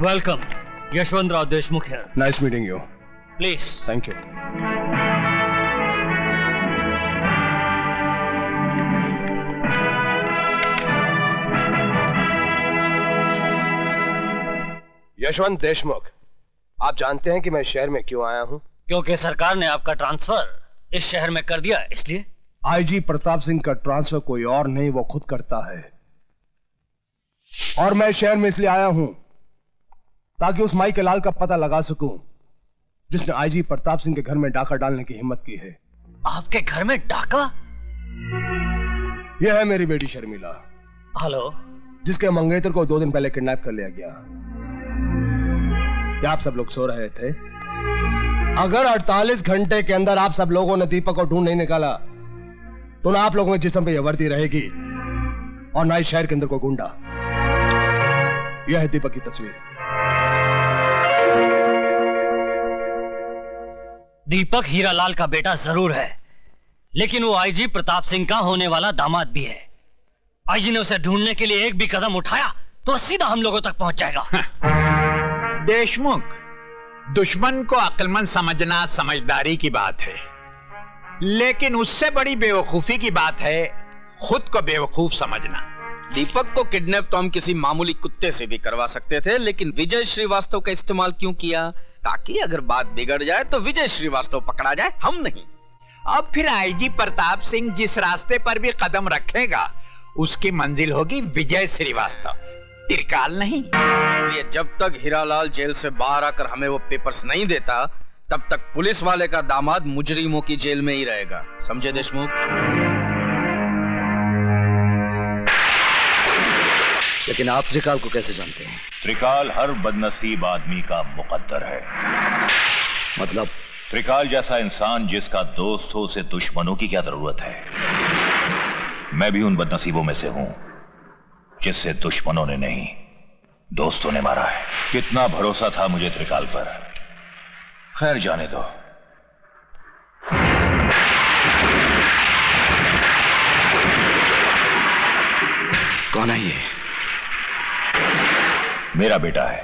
Welcome, Yashwantrao Deshmukh here. Nice meeting you. Please. Thank you. Yashwant Deshmukh, आप जानते हैं कि मैं शहर में क्यों आया हूं? क्योंकि सरकार ने आपका ट्रांसफर इस शहर में कर दिया, इसलिए। आईजी प्रताप सिंह का ट्रांसफर कोई और नहीं, वो खुद करता है। और मैं शहर में इसलिए आया हूं ताकि उस माई के लाल का पता लगा सकूं जिसने आईजी प्रताप सिंह के घर में डाका डालने की हिम्मत की है। आपके घर में डाका? यह है मेरी बेटी शर्मिला। हेलो। जिसके मंगेतर को 2 दिन पहले किडनैप कर लिया गया। क्या आप सब लोग सो रहे थे? अगर 48 घंटे के अंदर आप सब लोगों ने दीपक को ढूंढ नहीं निकाला तो ना आप लोगों के जिस्म पे यह वर्दी रहेगी और ना इस शहर के अंदर कोई गुंडा। यह है दीपक की तस्वीर। दीपक हीरालाल का बेटा जरूर है, लेकिन वो आईजी प्रताप सिंह का होने वाला दामाद भी है। आईजी ने उसे ढूंढने के लिए एक भी कदम उठाया तो सीधा हम लोगों तक पहुंच जाएगा। देशमुख, दुश्मन को अक्लमंद समझना समझदारी की बात है, लेकिन उससे बड़ी बेवकूफी की बात है खुद को बेवकूफ समझना। दीपक को किडनैप तो हम किसी मामूली कुत्ते से भी करवा सकते थे, लेकिन विजय श्रीवास्तव का इस्तेमाल क्यों किया? ताकि अगर बात बिगड़ जाए तो विजय श्रीवास्तव पकड़ा जाए, हम नहीं। अब फिर आईजी प्रताप सिंह जिस रास्ते पर भी कदम रखेगा उसकी मंजिल होगी विजय श्रीवास्तव, त्रिकाल नहीं। इसलिए जब तक हीरालाल जेल से बाहर आकर हमें वो पेपर्स नहीं देता तब तक पुलिस वाले का दामाद मुजरिमों की जेल में ही रहेगा, समझे देशमुख? लेकिन आप त्रिकाल को कैसे जानते हैं? त्रिकाल हर बदनसीब आदमी का मुकद्दर है। मतलब? त्रिकाल जैसा इंसान जिसका दोस्त हो उसे दुश्मनों की क्या जरूरत है? मैं भी उन बदनसीबों में से हूं जिससे दुश्मनों ने नहीं दोस्तों ने मारा है। कितना भरोसा था मुझे त्रिकाल पर। खैर जाने दो। कौन है ये? मेरा बेटा है।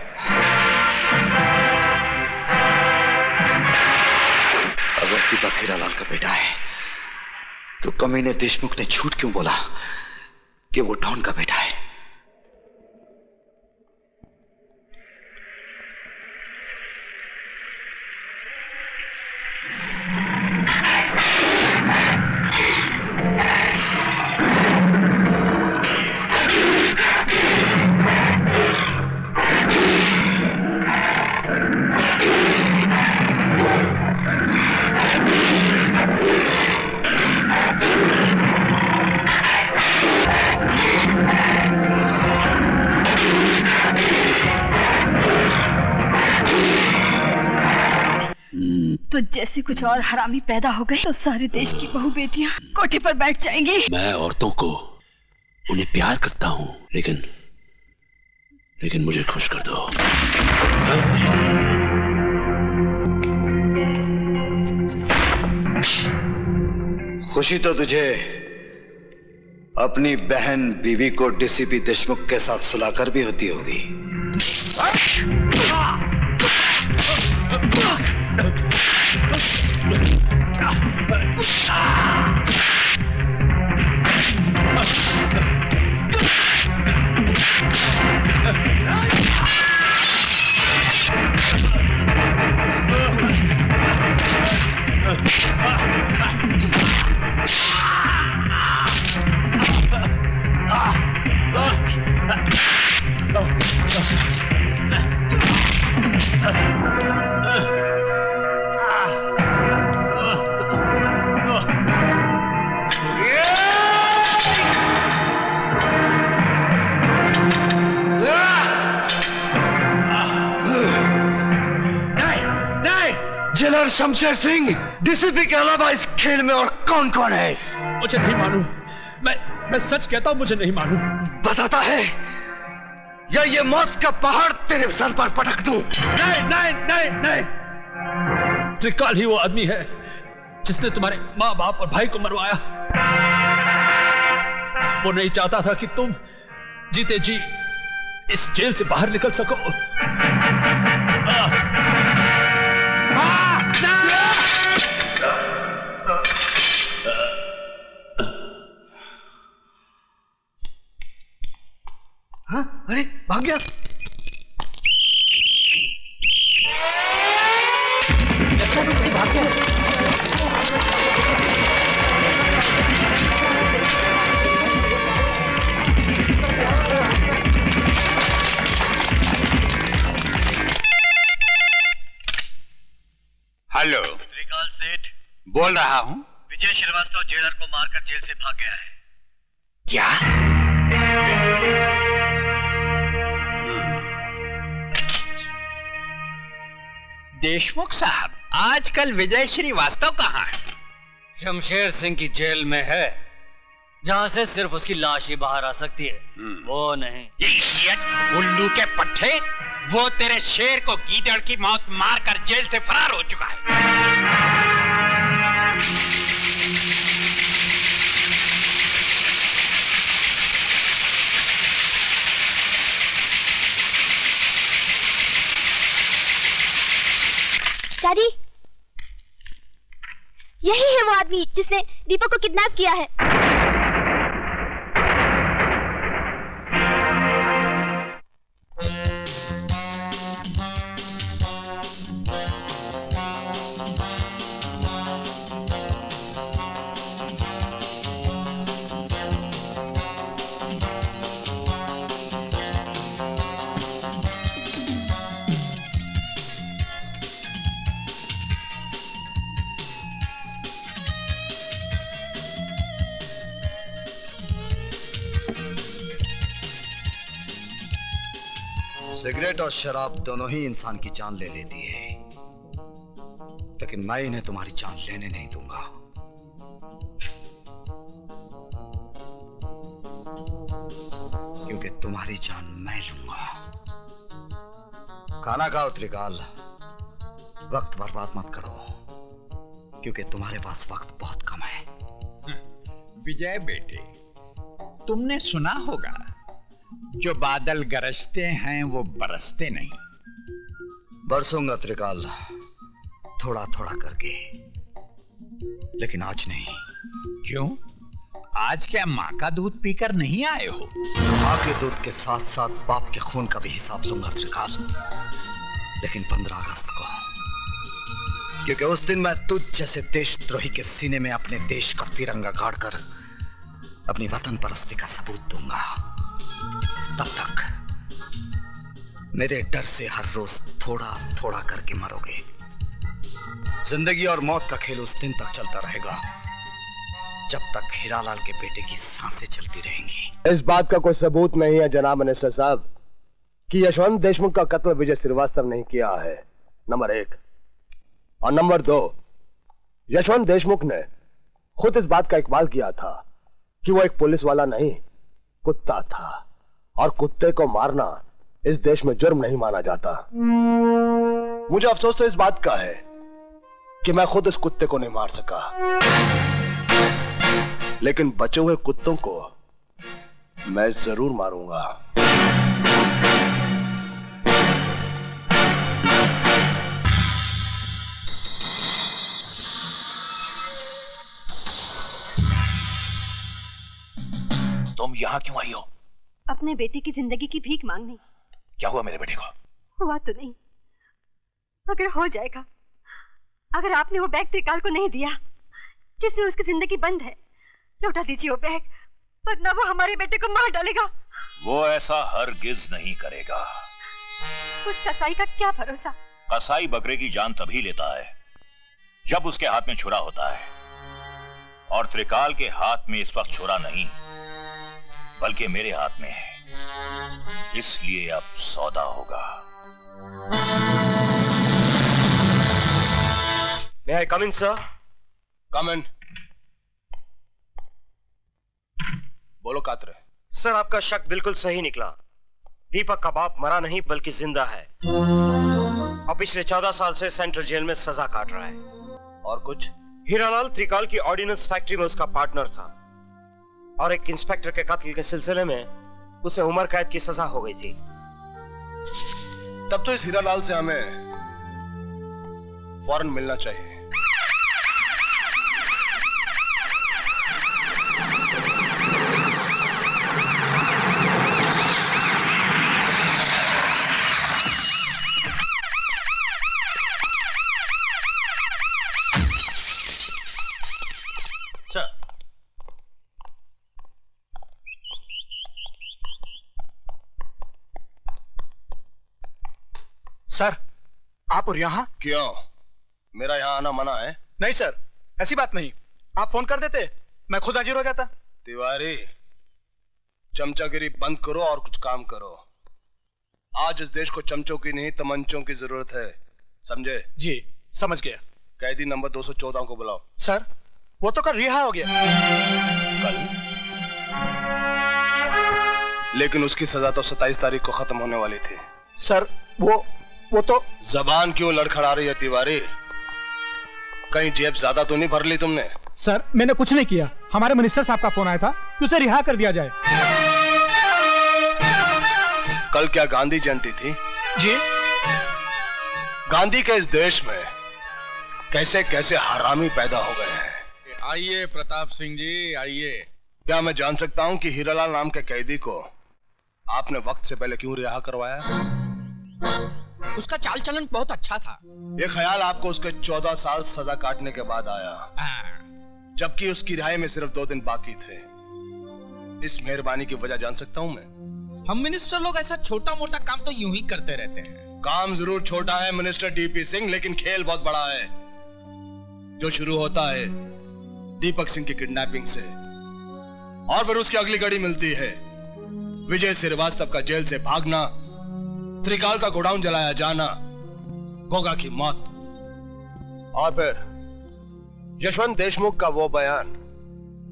अगर दीपक हीरालाल का बेटा है तो कमीने देशमुख ने झूठ क्यों बोला कि वो डॉन का बेटा है? तो जैसे कुछ और हरामी पैदा हो गए तो सारे देश की बहू बेटियां कोठे पर बैठ जाएंगी। मैं औरतों को उन्हें प्यार करता हूं, लेकिन मुझे खुश कर दो। खुशी तो तुझे अपनी बहन बीवी को डीसीपी देशमुख के साथ सुलाकर भी होती होगी। जेलर शमशेर सिंह, डीसीपी के अलावा इस खेल में और कौन कौन है? मुझे नहीं मालूम। मैं सच कहता हूं, मुझे नहीं मालूम। बताता है या ये मौत का पहाड़ तेरे सर पर पटक दूं? नहीं नहीं नहीं नहीं, त्रिकाल ही वो आदमी है जिसने तुम्हारे माँ बाप और भाई को मरवाया। वो नहीं चाहता था कि तुम जीते जी इस जेल से बाहर निकल सको। हाँ, अरे भाग गया। भाग गया। हेलो, त्रिकाल सेठ बोल रहा हूं। विजय श्रीवास्तव जेलर को मारकर जेल से भाग गया है। क्या? देशमुख साहब, आजकल विजय श्रीवास्तव कहाँ है? शमशेर सिंह की जेल में है, जहां से सिर्फ उसकी लाश ही बाहर आ सकती है, वो नहीं। इडियट, उल्लू के पट्टे, वो तेरे शेर को गीदड़ की मौत मारकर जेल से फरार हो चुका है। डैडी, यही है वो आदमी जिसने दीपक को किडनैप किया है। सिगरेट और शराब दोनों ही इंसान की जान ले लेती है, लेकिन मैं इन्हें तुम्हारी जान लेने नहीं दूंगा। क्योंकि तुम्हारी जान मैं लूंगा। खाना खाओ त्रिकाल, वक्त बर्बाद मत करो, क्योंकि तुम्हारे पास वक्त बहुत कम है। विजय बेटे, तुमने सुना होगा, जो बादल गरजते हैं वो बरसते नहीं। बरसूंगा त्रिकाल, थोड़ा थोड़ा करके, लेकिन आज नहीं। क्यों? आज क्या माँ का दूध पीकर नहीं आए हो? माँ के दूध के साथ साथ बाप के खून का भी हिसाब लूंगा त्रिकाल, लेकिन 15 अगस्त को, क्योंकि उस दिन मैं तुझ जैसे देशद्रोही के सीने में अपने देश का तिरंगा गाड़कर अपनी वतन परस्ती का सबूत दूंगा। तब तक मेरे डर से हर रोज थोड़ा थोड़ा करके मरोगे। जिंदगी और मौत का खेल उस दिन तक चलता रहेगा जब तक हीरालाल के बेटे की सांसें चलती रहेंगी। इस बात का कोई सबूत नहीं है जनाब मिनिस्टर साहब कि यशवंत देशमुख का कत्ल विजय श्रीवास्तव नहीं किया है, नंबर 1। और नंबर 2, यशवंत देशमुख ने खुद इस बात का इकबाल किया था कि वो एक पुलिस वाला नहीं, कुत्ता था, और कुत्ते को मारना इस देश में जुर्म नहीं माना जाता। मुझे अफसोस तो इस बात का है कि मैं खुद इस कुत्ते को नहीं मार सका, लेकिन बचे हुए कुत्तों को मैं जरूर मारूंगा। तुम यहां क्यों आई हो? अपने बेटे की जिंदगी की भीख मांगने। क्या हुआ मेरे बेटे को? हुआ तो नहीं, अगर हो जाएगा। अगर आपने वो बैग त्रिकाल को नहीं दिया जिससे उसकी जिंदगी बंद है, लौटा दीजिए वो बैग, वरना वो हमारे बेटे को मार डालेगा। वो ऐसा हरगिज नहीं करेगा। उस कसाई का क्या भरोसा? कसाई बकरे की जान तभी लेता है जब उसके हाथ में छुरा होता है, और त्रिकाल के हाथ में इस वक्त छुरा नहीं बल्कि मेरे हाथ में है, इसलिए अब सौदा होगा। May I come in, sir? Come in. बोलो कातरे। सर, आपका शक बिल्कुल सही निकला। दीपक का बाप मरा नहीं बल्कि जिंदा है, और पिछले 14 साल से सेंट्रल जेल में सजा काट रहा है। और कुछ? हीरालाल त्रिकाल की ऑर्डिनेंस फैक्ट्री में उसका पार्टनर था, और एक इंस्पेक्टर के कत्ल के सिलसिले में उसे उम्र कैद की सजा हो गई थी। तब तो इस हीरालाल से हमें फौरन मिलना चाहिए। सर, आप और यहाँ? क्यों? मेरा यहाँ आना मना है? नहीं सर, ऐसी बात नहीं। आप फोन कर देते, मैं खुद हाजिर हो जाता। तिवारी, चमचागिरी बंद करो और कुछ काम करो। आज इस देश को चमचों की नहीं तमंचों की जरूरत है, समझे? जी, समझ गया। कैदी नंबर 214 को बुलाओ। सर, वो तो कल रिहा हो गया। कल? लेकिन उसकी सजा तो 27 तारीख को खत्म होने वाली थी। सर, वो तो। जबान क्यों लड़खड़ा रही है तिवारी? कहीं जेब ज्यादा तो नहीं भर ली तुमने? सर, मैंने कुछ नहीं किया। हमारे मिनिस्टर साहब का फोन आया था कि उसे रिहा कर दिया जाए। कल क्या गांधी जयंती थी? जी। गांधी के इस देश में कैसे कैसे हरामी पैदा हो गए हैं। आइए प्रताप सिंह जी, आइए। क्या मैं जान सकता हूं कि हीरालाल नाम के कैदी को आपने वक्त से पहले क्यों रिहा करवाया? उसका चाल चलन बहुत अच्छा था। ये ख्याल आपको उसके 14 साल सजा काटने के बाद आया, जबकि उसकी रिहाई में सिर्फ 2 दिन बाकी थे। इस मेहरबानी की वजह जान सकता हूं मैं? हम मिनिस्टर लोग ऐसा छोटा मोटा काम तो यूं ही करते रहते हैं। काम जरूर छोटा है मिनिस्टर डीपी सिंह, लेकिन खेल बहुत बड़ा है, जो शुरू होता है दीपक सिंह की किडनैपिंग से और फिर उसकी अगली कड़ी मिलती है विजय श्रीवास्तव का जेल से भागना, त्रिकाल का गोडाउन जलाया जाना, गोगा की मौत, और फिर यशवंत देशमुख का वो बयान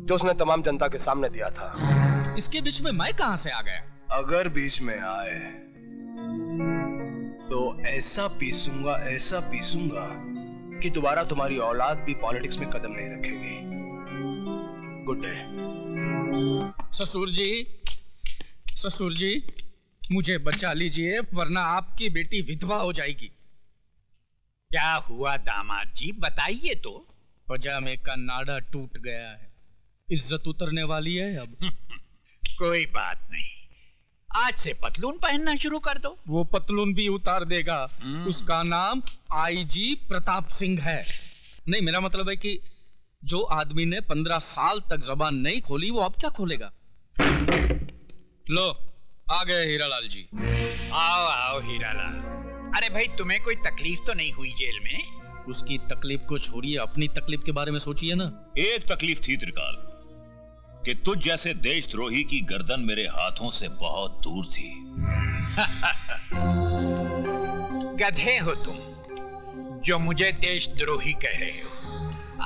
जो उसने तमाम जनता के सामने दिया था। इसके बीच में मैं कहां से आ गया? अगर बीच में आए तो ऐसा पीसूंगा कि दोबारा तुम्हारी औलाद भी पॉलिटिक्स में कदम नहीं रखेगी। Good day. ससुर जी, मुझे बचा लीजिए, वरना आपकी बेटी विधवा हो जाएगी। क्या हुआ दामाद जी, बताइए तो। पजामे का नाड़ा टूट गया है, इज्जत उतरने वाली है अब। कोई बात नहीं, आज से पतलून पहनना शुरू कर दो। वो पतलून भी उतार देगा। उसका नाम आईजी प्रताप सिंह है। नहीं, मेरा मतलब है कि जो आदमी ने 15 साल तक जबान नहीं खोली, वो अब क्या खोलेगा? लो, आ गए हीरालाल जी। आओ हीरालाल। अरे भाई, तुम्हें कोई तकलीफ तो नहीं हुई जेल में? उसकी तकलीफ को छोड़िए, अपनी तकलीफ के बारे में सोचिए ना। एक तकलीफ थी त्रिकाल, कि तुझ जैसे देशद्रोही की गर्दन मेरे हाथों से बहुत दूर थी। गधे हो तुम, जो मुझे देशद्रोही कह रहे हो।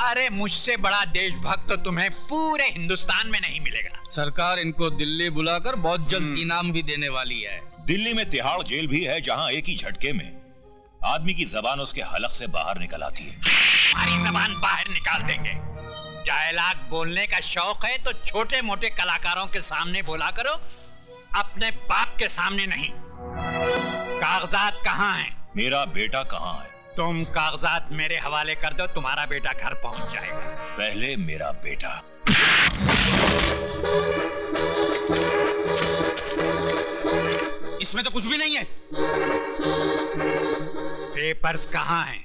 अरे मुझसे बड़ा देशभक्त तो तुम्हें पूरे हिंदुस्तान में नहीं मिलेगा। सरकार इनको दिल्ली बुलाकर बहुत जल्द इनाम भी देने वाली है। दिल्ली में तिहाड़ जेल भी है, जहां एक ही झटके में आदमी की जबान उसके हलक से बाहर निकल आती है। हमारी जबान बाहर निकाल देंगे। डायलॉग बोलने का शौक है तो छोटे मोटे कलाकारों के सामने बोला करो, अपने बाप के सामने नहीं। कागजात कहाँ हैं? मेरा बेटा कहाँ है? तुम कागजात मेरे हवाले कर दो, तुम्हारा बेटा घर पहुंच जाएगा। पहले मेरा बेटा। इसमें तो कुछ भी नहीं है। पेपर्स कहाँ हैं?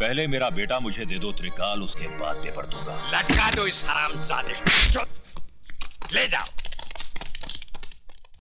पहले मेरा बेटा मुझे दे दो त्रिकाल, उसके बाद पेपर दूंगा। लटका दो इस हरामजादे को। ले जाओ।